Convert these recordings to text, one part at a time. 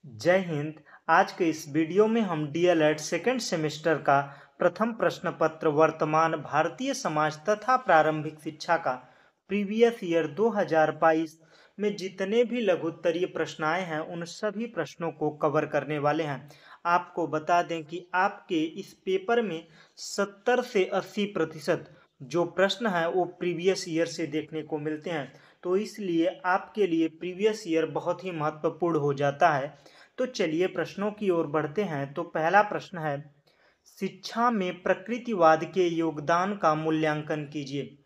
जय हिंद। आज के इस वीडियो में हम डीएलएड सेकेंड सेमेस्टर का प्रथम प्रश्न पत्र वर्तमान भारतीय समाज तथा प्रारंभिक शिक्षा का प्रीवियस ईयर 2022 में जितने भी लघुत्तरीय प्रश्न आए हैं उन सभी प्रश्नों को कवर करने वाले हैं। आपको बता दें कि आपके इस पेपर में 70 से 80% जो प्रश्न हैं वो प्रीवियस ईयर से देखने को मिलते हैं, तो इसलिए आपके लिए प्रीवियस ईयर बहुत ही महत्वपूर्ण हो जाता है। तो चलिए प्रश्नों की ओर बढ़ते हैं। तो पहला प्रश्न है, शिक्षा में प्रकृतिवाद के योगदान का मूल्यांकन कीजिए।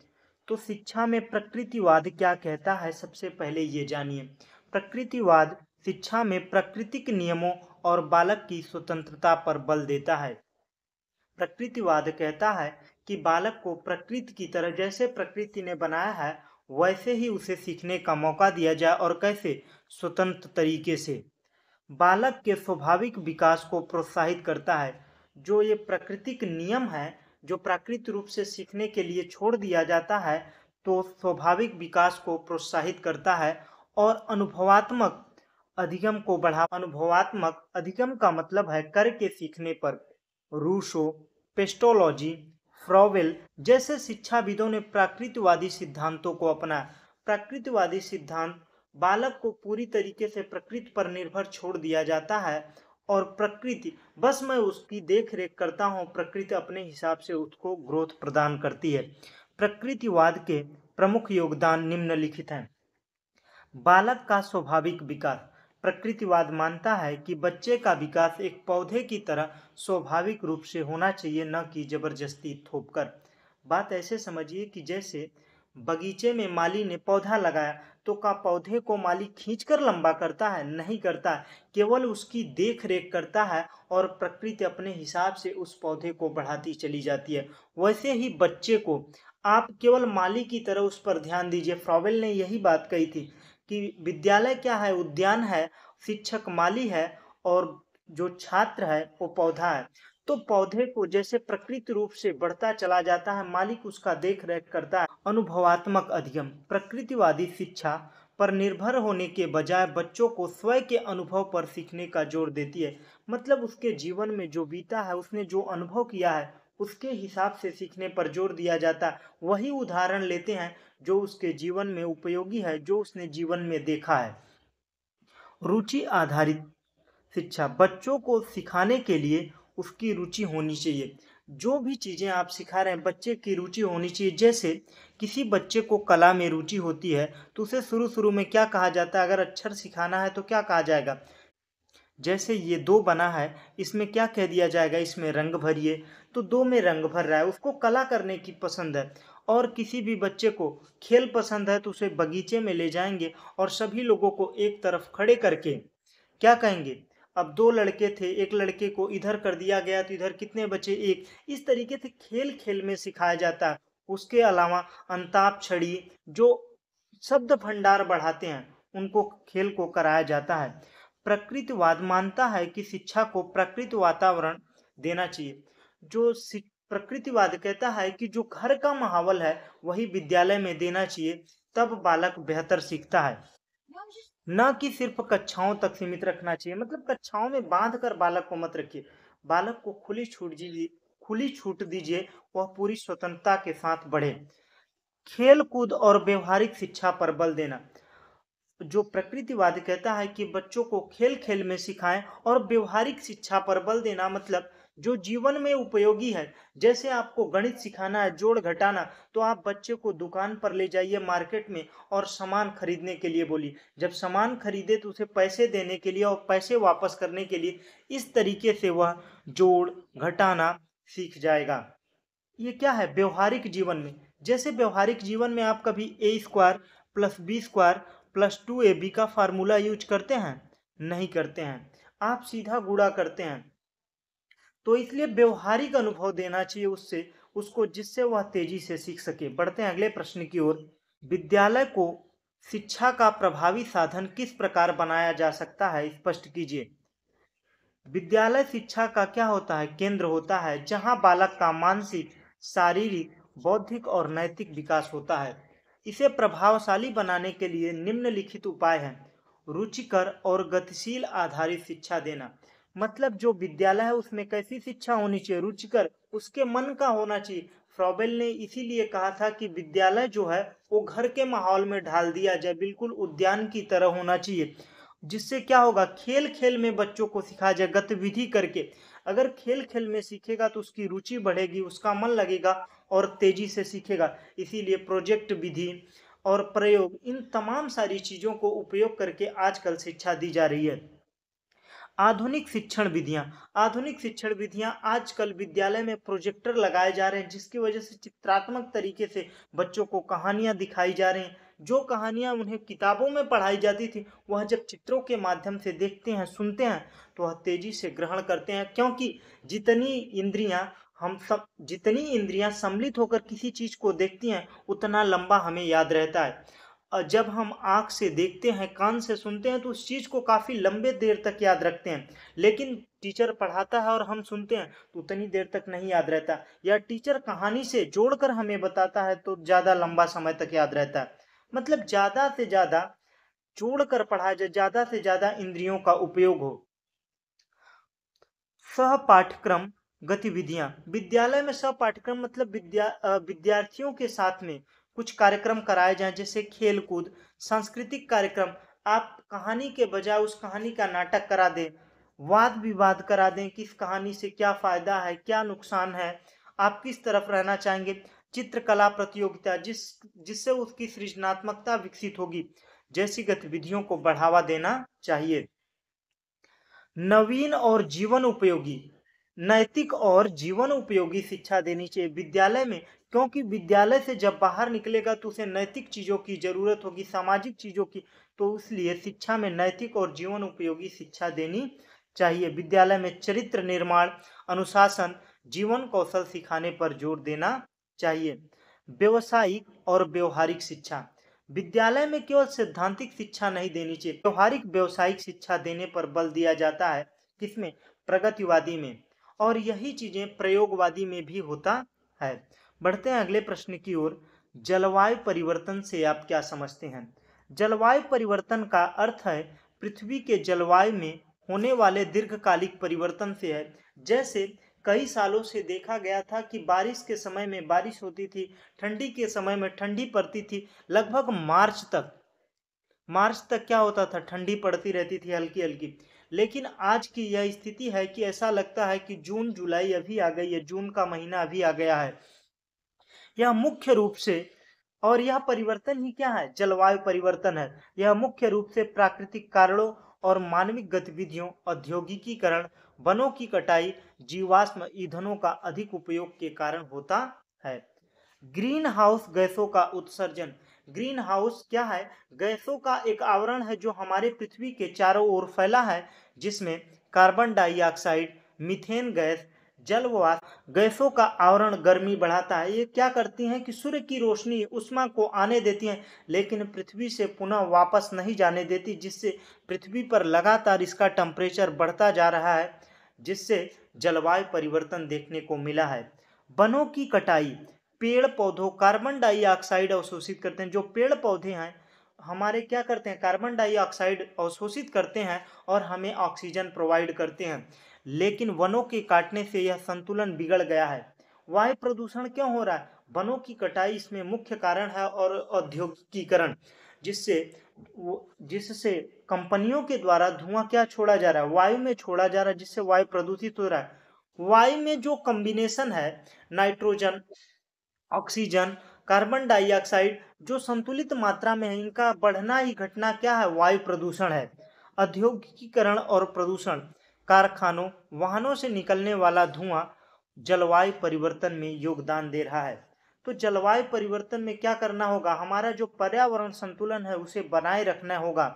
तो शिक्षा में प्रकृतिवाद क्या कहता है, सबसे पहले ये जानिए। प्रकृतिवाद शिक्षा में प्राकृतिक नियमों और बालक की स्वतंत्रता पर बल देता है। प्रकृतिवाद कहता है कि बालक को प्रकृति की तरह, जैसे प्रकृति ने बनाया है वैसे ही उसे सीखने का मौका दिया जाए, और कैसे, स्वतंत्र तरीके से। बालक के स्वाभाविक विकास को प्रोत्साहित करता है। जो ये प्राकृतिक नियम है जो प्राकृतिक रूप से सीखने के लिए छोड़ दिया जाता है, तो स्वाभाविक विकास को प्रोत्साहित करता है। और अनुभवात्मक अनुभवात्मक अधिगम का मतलब है करके सीखने पर। रूसो, पेस्टोलॉजी, फ्रॉवेल जैसे शिक्षाविदों ने प्राकृतिकवादी सिद्धांतों को अपनाया। प्राकृतिकवादी सिद्धांत बालक को पूरी तरीके से प्रकृति पर निर्भर छोड़ दिया जाता है, और प्रकृति बस मैं उसकी देख रेख करता हूँ, प्रकृति अपने हिसाब से उसको ग्रोथ प्रदान करती है। प्रकृतिवाद के प्रमुख योगदान निम्नलिखित हैं। बालक का स्वाभाविक विकास। प्रकृतिवाद मानता है कि बच्चे का विकास एक पौधे की तरह स्वाभाविक रूप से होना चाहिए, न कि जबरदस्ती थोपकर। बात ऐसे समझिए कि जैसे बगीचे में माली ने पौधा लगाया, तो क्या पौधे को माली खींचकर लंबा करता है? नहीं करता, केवल उसकी देख रेख करता है, और प्रकृति अपने हिसाब से उस पौधे को बढ़ाती चली जाती है। वैसे ही बच्चे को आप केवल माली की तरह उस पर ध्यान दीजिए। फ्रॉवेल ने यही बात कही थी कि विद्यालय क्या है, उद्यान है, शिक्षक माली है, और जो छात्र है वो पौधा है। तो पौधे को जैसे प्रकृति रूप से बढ़ता चला जाता है, मालिक उसका देख रेख करता है। अनुभवात्मक अधिगम। प्रकृतिवादी शिक्षा पर निर्भर होने के बजाय बच्चों को स्वयं के अनुभव पर सीखने का जोर देती है। मतलब उसके जीवन में जो बीता है, उसने जो अनुभव किया है, उसके हिसाब से सीखने पर जोर दिया जाता है। वही उदाहरण लेते हैं जो उसके जीवन में उपयोगी है, जो उसने जीवन में देखा है। रुचि आधारित शिक्षा। बच्चों को सिखाने के लिए उसकी रुचि होनी चाहिए। जो भी चीज़ें आप सिखा रहे हैं, बच्चे की रुचि होनी चाहिए। जैसे किसी बच्चे को कला में रुचि होती है, तो उसे शुरू शुरू में क्या कहा जाता है? अगर अक्षर सिखाना है तो क्या कहा जाएगा? जैसे ये दो बना है, इसमें क्या कह दिया जाएगा? इसमें रंग भरिए। तो दो में रंग भर रहा है, उसको कला करने की पसंद है। और किसी भी बच्चे को खेल पसंद है, तो उसे बगीचे में ले जाएंगे और सभी लोगों को एक तरफ खड़े करके क्या कहेंगे? अब दो लड़के थे, एक लड़के को इधर कर दिया गया तो इधर कितने बचे? एक। इस तरीके से खेल खेल में सिखाया जाता है। उसके अलावा अंताक्षरी, जो शब्द भंडार बढ़ाते हैं, उनको खेल को कराया जाता है। प्रकृतिवाद मानता है कि शिक्षा को प्रकृति वातावरण देना चाहिए। जो प्रकृतिवाद कहता है कि जो घर का माहौल है वही विद्यालय में देना चाहिए, तब बालक बेहतर सीखता है। न कि सिर्फ कक्षाओं तक सीमित रखना चाहिए। मतलब कक्षाओं में बांध कर बालक को मत रखिए। बालक को खुली छूट दीजिए, वह पूरी स्वतंत्रता के साथ बढ़े। खेल कूद और व्यवहारिक शिक्षा पर बल देना। जो प्रकृतिवाद कहता है कि बच्चों को खेल खेल में सिखाएं और व्यवहारिक शिक्षा पर बल देना, मतलब जो जीवन में उपयोगी है। जैसे आपको गणित सिखाना है, जोड़ घटाना, तो आप बच्चे को दुकान पर ले जाइए मार्केट में और सामान खरीदने के लिए बोलिए। जब सामान खरीदे तो उसे पैसे देने के लिए और पैसे वापस करने के लिए, इस तरीके से वह जोड़ घटाना सीख जाएगा। ये क्या है? व्यवहारिक जीवन में। जैसे व्यवहारिक जीवन में आप कभी A square plus B square प्लस 2ab का फार्मूला यूज करते हैं? नहीं करते हैं, आप सीधा गुणा करते हैं। तो इसलिए व्यवहारिक अनुभव देना चाहिए उससे, उसको, जिससे वह तेजी से सीख सके। बढ़ते हैं अगले प्रश्न की ओर। विद्यालय को शिक्षा का प्रभावी साधन किस प्रकार बनाया जा सकता है, स्पष्ट कीजिए। विद्यालय शिक्षा का क्या होता है? केंद्र होता है, जहां बालक का मानसिक, शारीरिक, बौद्धिक और नैतिक विकास होता है। इसे प्रभावशाली बनाने के लिए निम्नलिखित उपाय हैं। रुचिकर और गतिशील आधारित शिक्षा देना। मतलब जो विद्यालय है उसमें कैसी शिक्षा होनी चाहिए, रुचिकर, उसके मन का होना चाहिए। फ्रॉबेल ने इसीलिए कहा था कि विद्यालय जो है वो घर के माहौल में ढाल दिया जाए, बिल्कुल उद्यान की तरह होना चाहिए, जिससे क्या होगा, खेल खेल में बच्चों को सिखाया जाए, गतिविधि करके। अगर खेल खेल में सीखेगा तो उसकी रुचि बढ़ेगी, उसका मन लगेगा और तेजी से सीखेगा। इसीलिए प्रोजेक्ट विधि और प्रयोग, इन तमाम सारी चीजों को उपयोग करके आजकल शिक्षा दी जा रही है। आधुनिक शिक्षण विधियां, आधुनिक शिक्षण विधियां आजकल विद्यालय में प्रोजेक्टर लगाए जा रहे हैं, जिसकी वजह से चित्रात्मक तरीके से बच्चों को कहानियां दिखाई जा रही हैं। जो कहानियां उन्हें किताबों में पढ़ाई जाती थी, वह जब चित्रों के माध्यम से देखते हैं, सुनते हैं, तो वह तेजी से ग्रहण करते हैं, क्योंकि जितनी इंद्रियां सम्मिलित होकर किसी चीज को देखती हैं, उतना लंबा हमें याद रहता है। और जब हम आँख से देखते हैं, कान से सुनते हैं, तो उस चीज को काफी लंबे देर तक याद रखते हैं। लेकिन टीचर पढ़ाता है और हम सुनते हैं तो उतनी देर तक नहीं याद रहता, या टीचर कहानी से जोड़कर हमें बताता है तो ज्यादा लंबा समय तक याद रहता है। मतलब ज्यादा से ज्यादा जोड़कर पढ़ाया जाए, ज्यादा से ज्यादा इंद्रियों का उपयोग हो। सह पाठ्यक्रम गतिविधियां, विद्यालय में सह पाठ्यक्रम मतलब विद्यार्थियों के साथ में कुछ कार्यक्रम कराए जाएं, जैसे खेल कूद, सांस्कृतिक कार्यक्रम। आप कहानी के बजाय उस कहानी का नाटक करा दें, वाद विवाद करा दें, किस कहानी से क्या फायदा है, क्या नुकसान है, आप किस तरफ रहना चाहेंगे। चित्रकला प्रतियोगिता, जिससे उसकी सृजनात्मकता विकसित होगी, जैसी गतिविधियों को बढ़ावा देना चाहिए। नवीन और जीवन उपयोगी, नैतिक और जीवन उपयोगी शिक्षा देनी चाहिए विद्यालय में, क्योंकि विद्यालय से जब बाहर निकलेगा तो उसे नैतिक चीजों की जरूरत होगी, सामाजिक चीजों की। तो इसलिए शिक्षा में नैतिक और जीवन उपयोगी शिक्षा देनी चाहिए। विद्यालय में चरित्र निर्माण, अनुशासन, जीवन कौशल सिखाने पर जोर देना चाहिए। व्यवसायिक और व्यवहारिक शिक्षा, विद्यालय में केवल सैद्धांतिक शिक्षा नहीं देनी चाहिए, व्यवहारिक व्यवसायिक शिक्षा देने पर बल दिया जाता है। किसमें? प्रगतिवादी में। और यही चीजें प्रयोगवादी में भी होता है। बढ़ते हैं अगले प्रश्न की ओर। जलवायु परिवर्तन से आप क्या समझते हैं? जलवायु परिवर्तन का अर्थ है पृथ्वी के जलवायु में होने वाले दीर्घकालिक परिवर्तन से है। जैसे कई सालों से देखा गया था कि बारिश के समय में बारिश होती थी, ठंडी के समय में ठंडी पड़ती थी। लगभग मार्च तक क्या होता था, ठंडी पड़ती रहती थी हल्की हल्की। लेकिन आज की यह स्थिति है कि ऐसा लगता है कि जून जुलाई अभी आ गई है, जून का महीना अभी आ गया है। यह मुख्य रूप से, और यह परिवर्तन ही क्या है? जलवायु परिवर्तन है। यह मुख्य रूप से प्राकृतिक कारणों और मानविक गतिविधियों, औद्योगिकीकरण, वनों की कटाई, जीवाश्म ईंधनों का अधिक उपयोग के कारण होता है। ग्रीन हाउस गैसों का उत्सर्जन, ग्रीन हाउस क्या है? गैसों का एक आवरण है जो हमारे पृथ्वी के चारों ओर फैला है, जिसमें कार्बन डाइऑक्साइड, मीथेन गैस, जलवाष्प गैसों का आवरण गर्मी बढ़ाता है। ये क्या करती हैं कि सूर्य की रोशनी, उष्मा को आने देती हैं, लेकिन पृथ्वी से पुनः वापस नहीं जाने देती, जिससे पृथ्वी पर लगातार इसका टेम्परेचर बढ़ता जा रहा है, जिससे जलवायु परिवर्तन देखने को मिला है। वनों की कटाई, पेड़ पौधों कार्बन डाइऑक्साइड अवशोषित करते हैं। जो पेड़ पौधे हैं हमारे क्या करते हैं? कार्बन डाइऑक्साइड अवशोषित करते हैं और हमें ऑक्सीजन प्रोवाइड करते हैं। लेकिन वनों के काटने से यह संतुलन बिगड़ गया है। वायु प्रदूषण क्यों हो रहा है? वनों की कटाई इसमें मुख्य कारण है, और औद्योगिकीकरण, जिससे कंपनियों के द्वारा धुआं क्या छोड़ा जा रहा है? वायु में छोड़ा जा रहा है, जिससे वायु प्रदूषित हो रहा है। वायु में जो कॉम्बिनेशन है, नाइट्रोजन, ऑक्सीजन, कार्बन डाइऑक्साइड, जो संतुलित मात्रा में है, इनका बढ़ना ही घटना क्या है? वायु प्रदूषण है। औद्योगिकीकरण और प्रदूषण, कारखानों, वाहनों से निकलने वाला धुआं जलवायु परिवर्तन में योगदान दे रहा है। तो जलवायु परिवर्तन में क्या करना होगा? हमारा जो पर्यावरण संतुलन है उसे बनाए रखना होगा।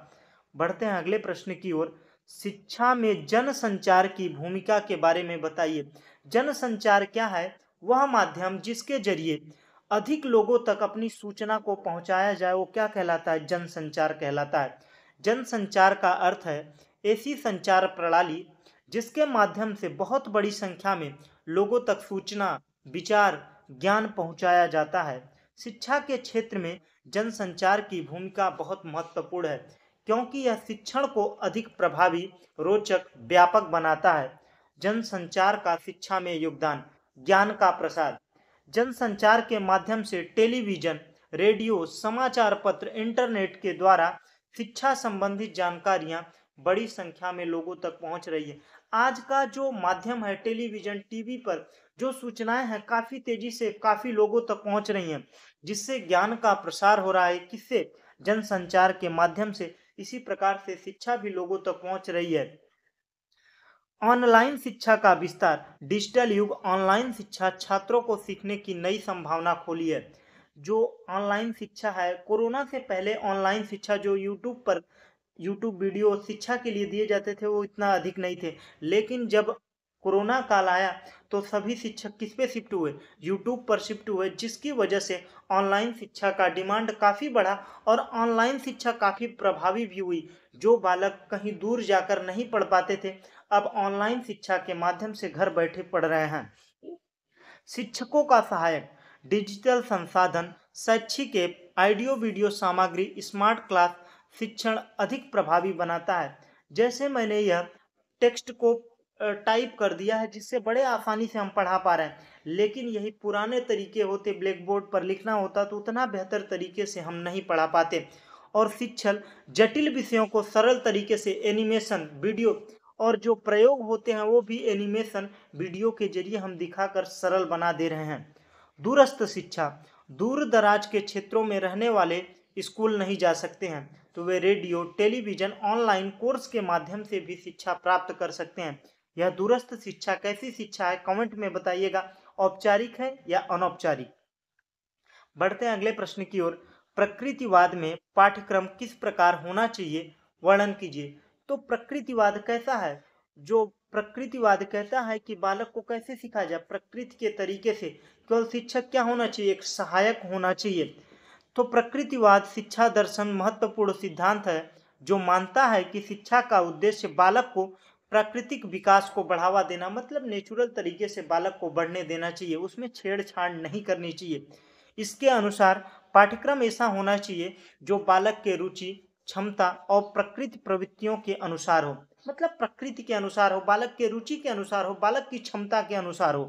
बढ़ते हैं अगले प्रश्न की ओर। शिक्षा में जनसंचार की भूमिका के बारे में बताइए। जनसंचार क्या है? वह माध्यम जिसके जरिए अधिक लोगों तक अपनी सूचना को पहुंचाया जाए, वो क्या कहलाता है? जनसंचार कहलाता है। जनसंचार का अर्थ है ऐसी संचार प्रणाली जिसके माध्यम से बहुत बड़ी संख्या में लोगों तक सूचना, विचार, ज्ञान पहुंचाया जाता है। शिक्षा के क्षेत्र में जनसंचार की भूमिका बहुत महत्वपूर्ण है, क्योंकि यह शिक्षण को अधिक प्रभावी, रोचक, व्यापक बनाता है। जनसंचार का शिक्षा में योगदान। ज्ञान का प्रसार। जनसंचार के माध्यम से टेलीविजन, रेडियो, समाचार पत्र, इंटरनेट के द्वारा शिक्षा संबंधित जानकारियां बड़ी संख्या में लोगों तक पहुंच रही है। आज का जो माध्यम है टेलीविजन, टीवी पर जो सूचनाएं हैं काफी तेजी से काफी लोगों तक पहुंच रही हैं, जिससे ज्ञान का प्रसार हो रहा है। किससे? जनसंचार के माध्यम से। इसी प्रकार से शिक्षा भी लोगों तक पहुंच रही है। ऑनलाइन शिक्षा का विस्तार। डिजिटल युग ऑनलाइन शिक्षा छात्रों को सीखने की नई संभावना खोली है। जो ऑनलाइन शिक्षा है, कोरोना से पहले ऑनलाइन शिक्षा जो यूट्यूब वीडियो शिक्षा के लिए दिए जाते थे वो इतना अधिक नहीं थे, लेकिन जब कोरोना काल आया तो सभी शिक्षक किस पे शिफ्ट हुए? यूट्यूब पर शिफ्ट हुए, जिसकी वजह से ऑनलाइन शिक्षा का डिमांड काफ़ी बढ़ा और ऑनलाइन शिक्षा काफ़ी प्रभावी भी हुई। जो बालक कहीं दूर जाकर नहीं पढ़ पाते थे, अब ऑनलाइन शिक्षा के माध्यम से घर बैठे पढ़ रहे हैं। शिक्षकों का सहायक। डिजिटल संसाधन, शैक्षिक ऐप, ऑडियो वीडियो सामग्री, स्मार्ट क्लास शिक्षण अधिक प्रभावी बनाता है। जैसे मैंने यह टेक्स्ट को टाइप कर दिया है, जिससे बड़े आसानी से हम पढ़ा पा रहे हैं, लेकिन यही पुराने तरीके होते, ब्लैक बोर्ड पर लिखना होता तो उतना बेहतर तरीके से हम नहीं पढ़ा पाते। और शिक्षक जटिल विषयों को सरल तरीके से एनिमेशन, वीडियो और जो प्रयोग होते हैं वो भी एनिमेशन, वीडियो के जरिए हम दिखाकर सरल बना दे रहे हैं। दूरस्थ शिक्षा। दूर दराज के क्षेत्रों में रहने वाले स्कूल नहीं जा सकते हैं, तो वे रेडियो, टेलीविजन, ऑनलाइन कोर्स के माध्यम से भी शिक्षा प्राप्त कर सकते हैं। यह दूरस्थ शिक्षा कैसी शिक्षा है, कमेंट में बताइएगा। औपचारिक है या अनौपचारिक? बढ़ते हैं अगले प्रश्न की ओर। प्रकृतिवाद में पाठ्यक्रम किस प्रकार होना चाहिए, वर्णन कीजिए। तो प्रकृतिवाद कैसा है? जो प्रकृतिवाद कहता है कि बालक को कैसे सिखाया जाए प्रकृति के तरीके से। केवल शिक्षक क्या होना चाहिए? एक सहायक होना चाहिए। तो प्रकृतिवाद शिक्षा दर्शन महत्वपूर्ण सिद्धांत है जो मानता है कि शिक्षा का उद्देश्य बालक को प्राकृतिक विकास को बढ़ावा देना, मतलब नेचुरल तरीके से बालक को बढ़ने देना चाहिए, उसमें छेड़छाड़ नहीं करनी चाहिए। इसके अनुसार पाठ्यक्रम ऐसा होना चाहिए जो बालक के रुचि, क्षमता और प्रकृति प्रवृत्तियों के अनुसार हो, मतलब प्रकृति के अनुसार हो, बालक के रुचि के अनुसार हो, बालक की क्षमता के अनुसार हो।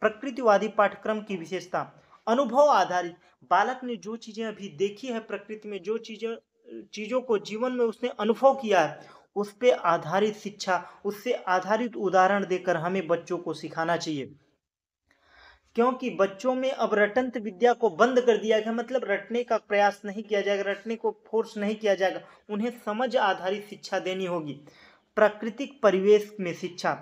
प्रकृतिवादी पाठ्यक्रम की विशेषता। अनुभव आधारित। बालक ने जो चीजें अभी देखी है प्रकृति में, जो चीजों को जीवन में उसने अनुभव किया है, उस पे आधारित शिक्षा, उससे आधारित उदाहरण देकर हमें बच्चों को सिखाना चाहिए। क्योंकि बच्चों में अब रटंत विद्या को बंद कर दिया गया, मतलब रटने का प्रयास नहीं किया जाएगा, रटने को फोर्स नहीं किया जाएगा, उन्हें समझ आधारित शिक्षा देनी होगी। प्राकृतिक परिवेश में शिक्षा।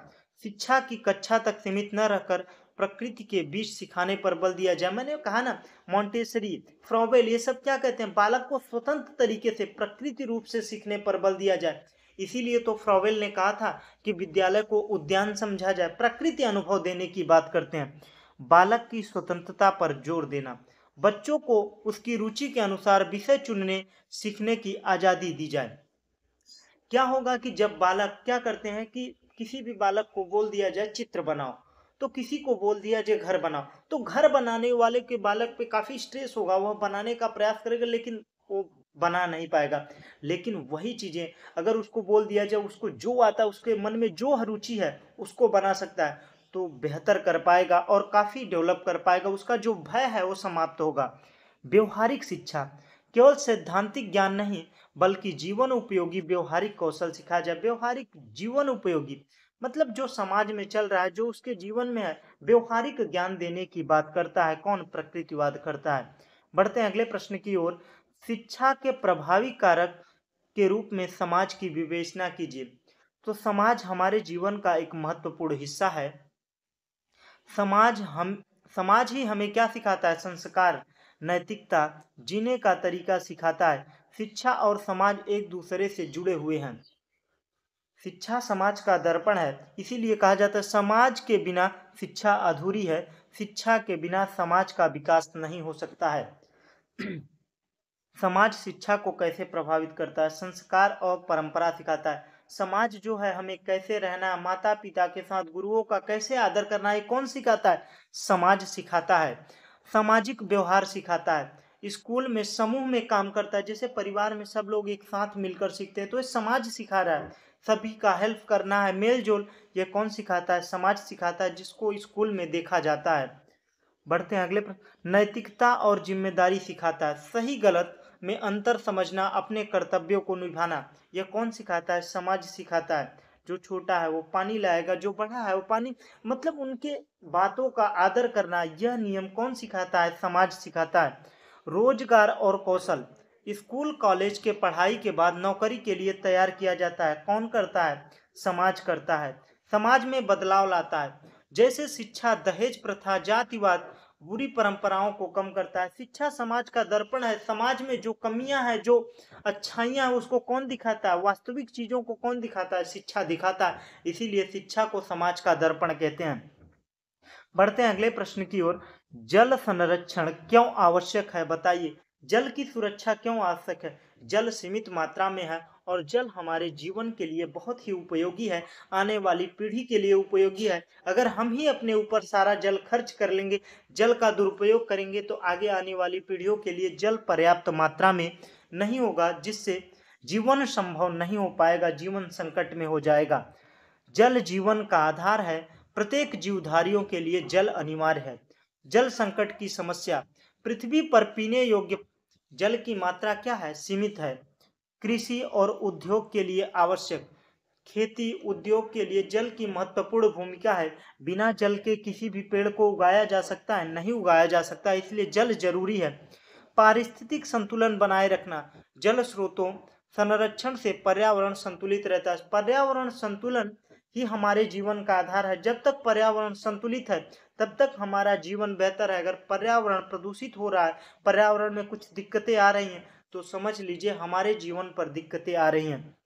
शिक्षा की कक्षा तक सीमित न रहकर प्रकृति के बीच सिखाने पर बल दिया जाए। मैंने कहा ना, मॉन्टेसरी, फ्रॉवेल, ये सब क्या कहते हैं? बालक को स्वतंत्र तरीके से प्रकृति रूप से सीखने पर बल दिया जाए। इसीलिए तो फ्रॉवेल ने कहा था कि विद्यालय को उद्यान समझा जाए, प्रकृति अनुभव देने की बात करते हैं। बालक की स्वतंत्रता पर जोर देना। बच्चों को उसकी रुचि के अनुसार विषय चुनने, सीखने की आज़ादी दी जाए। क्या होगा कि जब बालक क्या करते हैं कि किसी भी बालक को बोल दिया जाए चित्र बनाओ, तो किसी को बोल दिया जाए घर बनाओ, तो घर बनाने वाले के बालक पे काफ़ी स्ट्रेस होगा, वह बनाने का प्रयास करेगा लेकिन वो बना नहीं पाएगा। लेकिन वही चीज़ें अगर उसको बोल दिया जाए, उसको जो आता है, उसके मन में जो रुचि है उसको बना सकता है, तो बेहतर कर पाएगा और काफ़ी डेवलप कर पाएगा, उसका जो भय है वो समाप्त होगा। व्यवहारिक शिक्षा। केवल सैद्धांतिक ज्ञान नहीं बल्कि जीवन उपयोगी व्यवहारिक कौशल सिखाया जाए। व्यवहारिक जीवन उपयोगी मतलब जो समाज में चल रहा है, जो उसके जीवन में है, व्यवहारिक ज्ञान देने की बात करता है। कौन? प्रकृतिवाद करता है। बढ़ते हैं अगले प्रश्न की ओर। शिक्षा के प्रभावी कारक के रूप में समाज की विवेचना कीजिए। तो समाज हमारे जीवन का एक महत्वपूर्ण हिस्सा है। समाज ही हमें क्या सिखाता है? संस्कार, नैतिकता, जीने का तरीका सिखाता है। शिक्षा और समाज एक दूसरे से जुड़े हुए हैं। शिक्षा समाज का दर्पण है, इसीलिए कहा जाता है समाज के बिना शिक्षा अधूरी है, शिक्षा के बिना समाज का विकास नहीं हो सकता है। समाज शिक्षा को कैसे प्रभावित करता है? संस्कार और परंपरा सिखाता है। समाज जो है हमें कैसे रहना है, माता पिता के साथ गुरुओं का कैसे आदर करना है, कौन सिखाता है? समाज सिखाता है। सामाजिक व्यवहार सिखाता है। स्कूल में समूह में काम करता है, जैसे परिवार में सब लोग एक साथ मिलकर सीखते हैं, तो ये समाज सिखा रहा है। सभी का हेल्प करना है, मेल जोल, ये कौन सिखाता है? समाज सिखाता है, जिसको स्कूल में देखा जाता है। बढ़ते हैं अगले प्रश्न। नैतिकता और जिम्मेदारी सिखाता है, सही गलत में अंतर समझना, अपने कर्तव्यों को निभाना, यह कौन सिखाता है? समाज सिखाता है। जो छोटा है वो पानी लाएगा, जो बड़ा है वो पानी, मतलब उनके बातों का आदर करना, यह नियम कौन सिखाता है? समाज सिखाता है। रोजगार और कौशल, स्कूल कॉलेज के पढ़ाई के बाद नौकरी के लिए तैयार किया जाता है, कौन करता है? समाज करता है। समाज में बदलाव लाता है, जैसे शिक्षा, दहेज प्रथा, जातिवाद, बुरी परंपराओं को कम करता है। शिक्षा समाज का दर्पण है, समाज में जो कमियां हैं, जो अच्छाइयां हैं, उसको कौन दिखाता है? वास्तविक चीजों को कौन दिखाता है? शिक्षा दिखाता है। इसीलिए शिक्षा को समाज का दर्पण कहते हैं। बढ़ते हैं अगले प्रश्न की ओर। जल संरक्षण क्यों आवश्यक है, बताइए। जल की सुरक्षा क्यों आवश्यक है? जल सीमित मात्रा में है और जल हमारे जीवन के लिए बहुत ही उपयोगी है, आने वाली पीढ़ी के लिए उपयोगी है। अगर हम ही अपने ऊपर सारा जल खर्च कर लेंगे, जल का दुरुपयोग करेंगे, तो आगे आने वाली पीढ़ियों के लिए जल पर्याप्त मात्रा में नहीं होगा, जिससे जीवन संभव नहीं हो पाएगा, जीवन संकट में हो जाएगा। जल जीवन का आधार है, प्रत्येक जीवधारियों के लिए जल अनिवार्य है। जल संकट की समस्या, पृथ्वी पर पीने योग्य जल की मात्रा क्या है? सीमित है। कृषि और उद्योग के लिए आवश्यक, खेती उद्योग के लिए जल की महत्वपूर्ण भूमिका है। बिना जल के किसी भी पेड़ को उगाया जा सकता है? नहीं उगाया जा सकता, इसलिए जल जरूरी है। पारिस्थितिक संतुलन बनाए रखना, जल स्रोतों संरक्षण से पर्यावरण संतुलित रहता है। पर्यावरण संतुलन ही हमारे जीवन का आधार है। जब तक पर्यावरण संतुलित है, तब तक हमारा जीवन बेहतर है। अगर पर्यावरण प्रदूषित हो रहा है, पर्यावरण में कुछ दिक्कतें आ रही हैं, तो समझ लीजिए हमारे जीवन पर दिक्कतें आ रही हैं।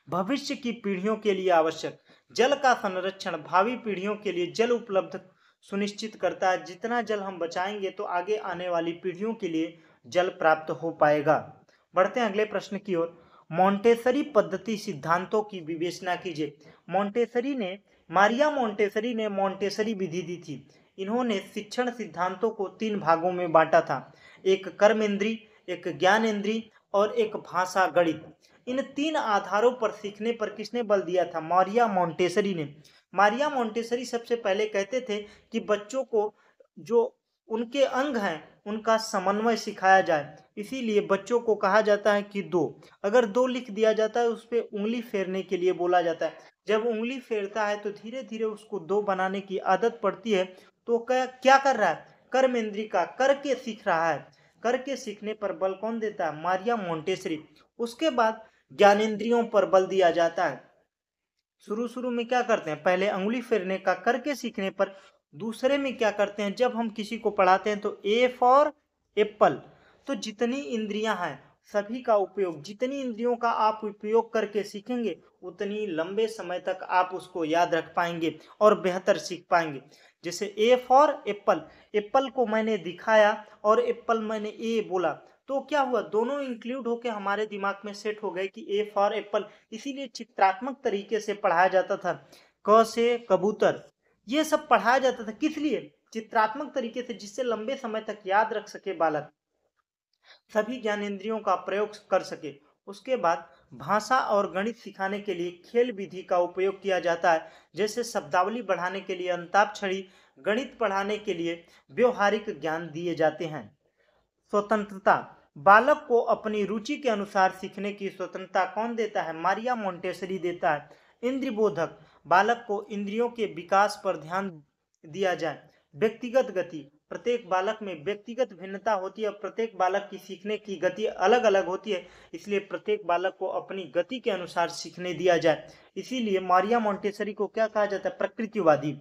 भविष्य की पीढ़ियों के लिए आवश्यक, जल का संरक्षण भावी पीढ़ियों के लिए जल उपलब्ध सुनिश्चित करता है। जितना जल हम बचाएंगे, तो आगे आने वाली पीढ़ियों के लिए जल प्राप्त हो पाएगा। बढ़ते हैं अगले प्रश्न की ओर। मोंटेसरी पद्धति सिद्धांतों की विवेचना कीजिए। मारिया मोंटेसरी ने मोंटेसरी विधि दी थी। इन्होंने शिक्षण सिद्धांतों को 3 भागों में बांटा था, एक कर्मेंद्री, एक ज्ञानेंद्री और एक भाषा गणित। इन 3 आधारों पर सीखने पर किसने बल दिया था? मारिया मोंटेसरी ने। मारिया मोंटेसरी सबसे पहले कहते थे कि बच्चों को जो उनके अंग हैं, उनका समन्वय सिखाया जाए। इसीलिए बच्चों को कहा जाता है कि 2, अगर 2 लिख दिया जाता है, उस पर उंगली फेरने के लिए बोला जाता है। जब उंगली फेरता है, तो धीरे धीरे उसको 2 बनाने की आदत पड़ती है। तो क्या कर रहा है? कर्मेंद्री का करके सीख रहा है। करके सीखने पर बल कौन देता है? Maria Montessori. उसके बाद ज्ञानेंद्रियों पर बल दिया जाता है। शुरू शुरू में क्या करते हैं? पहले अंगुली फेरने का करके सीखने पर। दूसरे में क्या करते हैं? जब हम किसी को पढ़ाते हैं, तो ए फॉर एप्पल। तो जितनी इंद्रियां हैं, सभी का उपयोग, जितनी इंद्रियों का आप उपयोग करके सीखेंगे, उतनी लंबे समय तक आप उसको याद रख पाएंगे और बेहतर सीख पाएंगे। जैसे ए फॉर एप्पल, एप्पल को मैंने दिखाया और एप्पल मैंने ए बोला, तो क्या हुआ? दोनों इंक्लूड होकर हमारे दिमाग में सेट हो गए कि ए फॉर एप्पल। इसीलिए चित्रात्मक तरीके से पढ़ाया जाता था। क से कबूतर, ये सब पढ़ाया जाता था। किस लिए? चित्रात्मक तरीके से, जिससे लंबे समय तक याद रख सके बालक, सभी ज्ञानेंद्रियों का प्रयोग कर सके। उसके बाद भाषा और गणित सिखाने के लिए खेल विधि का उपयोग किया जाता है। जैसे शब्दावली बढ़ाने के लिए अंताक्षरी, गणित पढ़ाने के लिए व्यवहारिक ज्ञान दिए जाते हैं। स्वतंत्रता, बालक को अपनी रुचि के अनुसार सीखने की स्वतंत्रता कौन देता है? मारिया मोंटेसरी देता है। इंद्रिय बोधक, बालक को इंद्रियों के विकास पर ध्यान दिया जाए। व्यक्तिगत गति, प्रत्येक बालक में व्यक्तिगत भिन्नता होती है। प्रत्येक बालक की सीखने की गति अलग अलग होती है, इसलिए प्रत्येक बालक को अपनी गति के अनुसार सीखने दिया जाए। इसीलिए मारिया मोंटेसरी को क्या कहा जाता है? प्रकृतिवादी।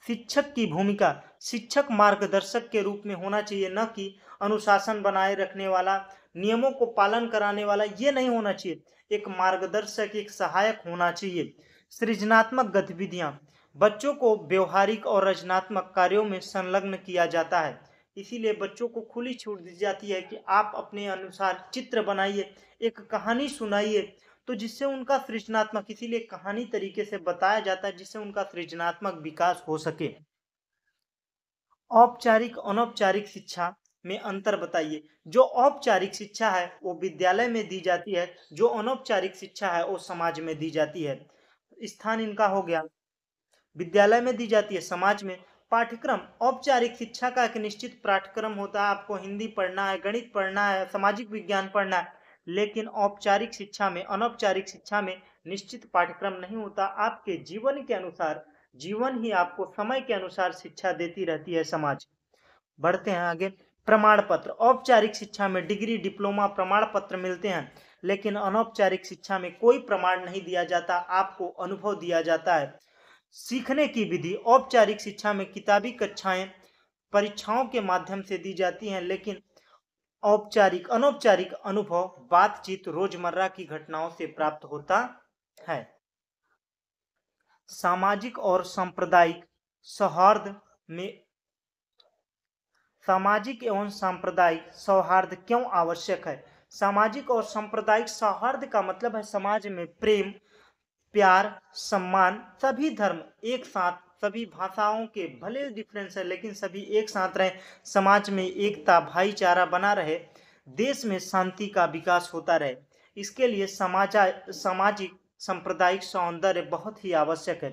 शिक्षक की भूमिका, शिक्षक मार्गदर्शक के रूप में होना चाहिए, न कि अनुशासन बनाए रखने वाला, नियमों को पालन कराने वाला, ये नहीं होना चाहिए। एक मार्गदर्शक, एक सहायक होना चाहिए। सृजनात्मक गतिविधियां, बच्चों को व्यवहारिक और रचनात्मक कार्यों में संलग्न किया जाता है। इसीलिए बच्चों को खुली छूट दी जाती है कि आप अपने अनुसार चित्र बनाइए, एक कहानी सुनाइए, तो जिससे उनका सृजनात्मक, इसीलिए कहानी तरीके से बताया जाता है, जिससे उनका सृजनात्मक विकास हो सके। औपचारिक अनौपचारिक शिक्षा में अंतर बताइए। जो औपचारिक शिक्षा है वो विद्यालय में दी जाती है, जो अनौपचारिक शिक्षा है वो समाज में दी जाती है। स्थान इनका हो गया, विद्यालय में दी जाती है, समाज में। पाठ्यक्रम, औपचारिक शिक्षा का एक निश्चित पाठ्यक्रम होता है, आपको हिंदी पढ़ना है, गणित पढ़ना है, सामाजिक विज्ञान पढ़ना है। लेकिन औपचारिक शिक्षा में, अनौपचारिक शिक्षा में निश्चित पाठ्यक्रम नहीं होता, आपके जीवन के अनुसार, जीवन ही आपको समय के अनुसार शिक्षा देती रहती है समाज। बढ़ते हैं आगे। प्रमाण पत्र, औपचारिक शिक्षा में डिग्री, डिप्लोमा, प्रमाण पत्र मिलते हैं, लेकिन अनौपचारिक शिक्षा में कोई प्रमाण नहीं दिया जाता, आपको अनुभव दिया जाता है। सीखने की विधि, औपचारिक शिक्षा में किताबी कक्षाएं परीक्षाओं के माध्यम से दी जाती हैं, लेकिन अनौपचारिक अनुभव बातचीत, रोजमर्रा की घटनाओं से प्राप्त होता है। सामाजिक और सांप्रदायिक सौहार्द में, सामाजिक एवं सांप्रदायिक सौहार्द क्यों आवश्यक है? सामाजिक और सांप्रदायिक सौहार्द का मतलब है समाज में प्रेम, प्यार, सम्मान, सभी धर्म एक साथ, सभी भाषाओं के भले डिफरेंस है लेकिन सभी एक साथ रहे, समाज में एकता, भाईचारा बना रहे, देश में शांति का विकास होता रहे। इसके लिए सामाजिक सांप्रदायिक सौंदर्य बहुत ही आवश्यक है।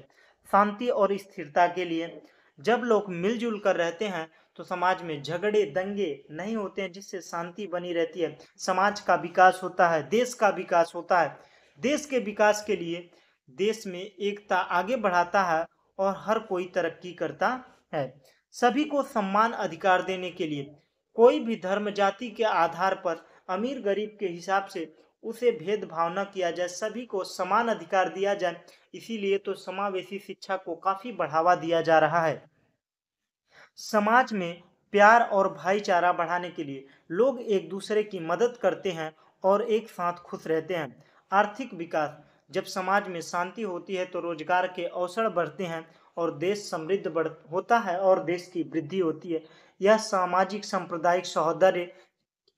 शांति और स्थिरता के लिए, जब लोग मिलजुल कर रहते हैं तो समाज में झगड़े, दंगे नहीं होते हैं, जिससे शांति बनी रहती है, समाज का विकास होता है, देश का विकास होता है। देश के विकास के लिए देश में एकता आगे बढ़ाता है और हर कोई तरक्की करता है। सभी को सम्मान अधिकार देने के लिए, कोई भी धर्म जाति के आधार पर अमीर गरीब के हिसाब से उसे भेदभाव न किया जाए, सभी को समान अधिकार दिया जाए। इसीलिए तो समावेशी शिक्षा को काफी बढ़ावा दिया जा रहा है। समाज में प्यार और भाईचारा बढ़ाने के लिए लोग एक दूसरे की मदद करते हैं और एक साथ खुश रहते हैं। आर्थिक विकास, जब समाज में शांति होती है तो रोजगार के अवसर बढ़ते हैं और देश समृद्ध होता है और देश की वृद्धि होती है। यह सामाजिक सांप्रदायिक सौहार्द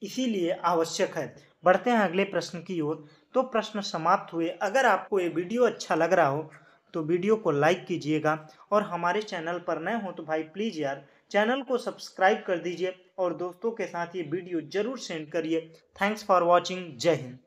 इसीलिए आवश्यक है। बढ़ते हैं अगले प्रश्न की ओर। तो प्रश्न समाप्त हुए। अगर आपको ये वीडियो अच्छा लग रहा हो तो वीडियो को लाइक कीजिएगा, और हमारे चैनल पर नए हो तो भाई प्लीज़ यार चैनल को सब्सक्राइब कर दीजिए और दोस्तों के साथ ये वीडियो जरूर शेयर करिए। Thanks for watching. जय हिंद।